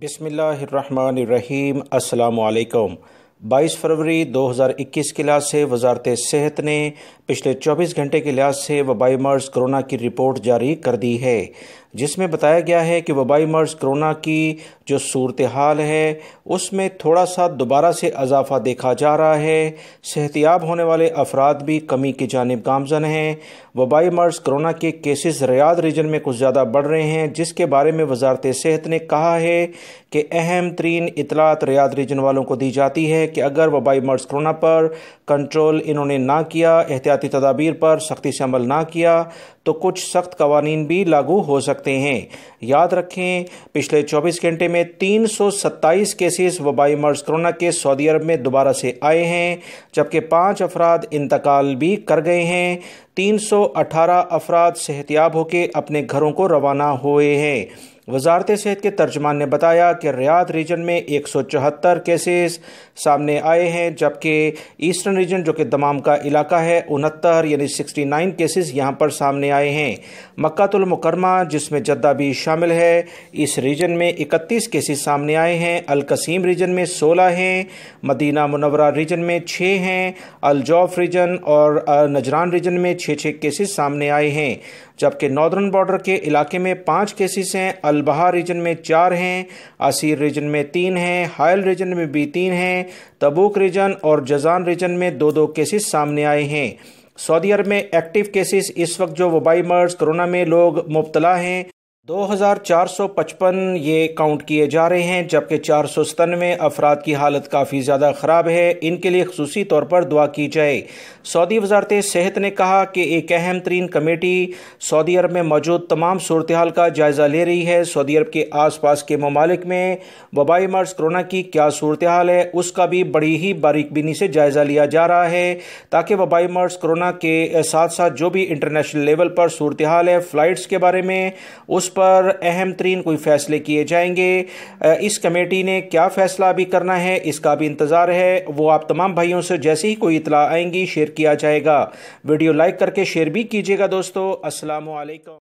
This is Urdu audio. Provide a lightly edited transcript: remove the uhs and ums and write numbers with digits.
بسم اللہ الرحمن الرحیم۔ السلام علیکم۔ 22 فروری 2021 کے لحاظ سے وزارت صحت نے پچھلے 24 گھنٹے کے لحاظ سے وبائی مرض کرونا کی رپورٹ جاری کر دی ہے، جس میں بتایا گیا ہے کہ وبائی مرض کرونا کی جو صورتحال ہے اس میں تھوڑا سا دوبارہ سے اضافہ دیکھا جا رہا ہے۔ صحتیاب ہونے والے افراد بھی کمی کی جانب گامزن ہیں۔ وبائی مرض کرونا کے کیسز ریاض ریجن میں کچھ زیادہ بڑھ رہے ہیں، جس کے بارے میں وزارت صحت نے کہا ہے کہ اہم ترین اطلاعات ریاض ریجن والوں کو دی جاتی ہے کہ اگر وبائی مرض کرونا پر کنٹرول انہوں نے نہ کیا، احتیاطی تدابیر پر سختی سے عمل نہ کیا تو کچھ سخت قوانین بھی لاگو ہو سکتے ہیں۔ یاد رکھیں، پچھلے 24 گھنٹے میں 327 کیسز وبائی مرض کرونا کے سعودی عرب میں دوبارہ سے آئے ہیں، جبکہ 5 افراد انتقال بھی کر گئے ہیں۔ 318 افراد صحتیاب ہو کے اپنے گھروں کو روانہ ہوئے ہیں۔ وزارت صحت کے ترجمان نے بتایا کہ ریاض ریجن میں 174 کیسز سامنے آئے ہیں، جبکہ ایسٹرن ریجن جو کہ دمام کا علاقہ ہے 69 یعنی 69 کیسز یہاں پر سامنے آئے ہیں۔ مکہ المکرمہ جس میں جدہ بھی شامل ہے، اس ریجن میں 31 کیسز سامنے آئے ہیں۔ القصیم ریجن میں 16 ہیں، مدینہ منورہ ریجن میں 6 ہیں، الجوف ریجن اور نجران ریجن میں 6 کیسز سامنے آئے ہیں، جبکہ ناردرن بارڈر کے علاقے میں 5 کیسز ہیں، البہا ریجن میں 4 ہیں، عسیر ریجن میں 3 ہیں، حائل ریجن میں بھی 3 ہیں، تبوک ریجن اور جازان ریجن میں 2 کیسز سامنے آئے ہیں۔ سعودی عرب میں ایکٹیو کیسز اس وقت جو وبائی مرض کرونا میں لوگ مبتلا ہیں 2455 یہ کاؤنٹ کیے جا رہے ہیں، جبکہ 497 افراد کی حالت کافی زیادہ خراب ہے۔ ان کے لیے خصوصی طور پر دعا کی جائے۔ سعودی وزارت صحت نے کہا کہ ایک اہم ترین کمیٹی سعودی عرب میں موجود تمام صورتحال کا جائزہ لے رہی ہے۔ سعودی عرب کے آس پاس کے ممالک میں وبائی مرض کرونا کی کیا صورتحال ہے اس کا بھی بڑی ہی باریک بینی سے جائزہ لیا جا رہا ہے، تاکہ وبائی مرض کرونا کے ساتھ ساتھ جو بھی انٹرنیشنل لیول پر صورتحال ہے فلائٹس کے بارے میں اس پر اہم ترین کوئی فیصلے کیے جائیں گے۔ اس کمیٹی نے کیا فیصلہ بھی کرنا ہے اس کا بھی انتظار ہے، وہ آپ تمام بھائیوں سے جیسے ہی کوئی اطلاع آئیں گی شیئر کیا جائے گا۔ ویڈیو لائک کر کے شیئر بھی کیجیے گا دوستو۔ السلام علیکم۔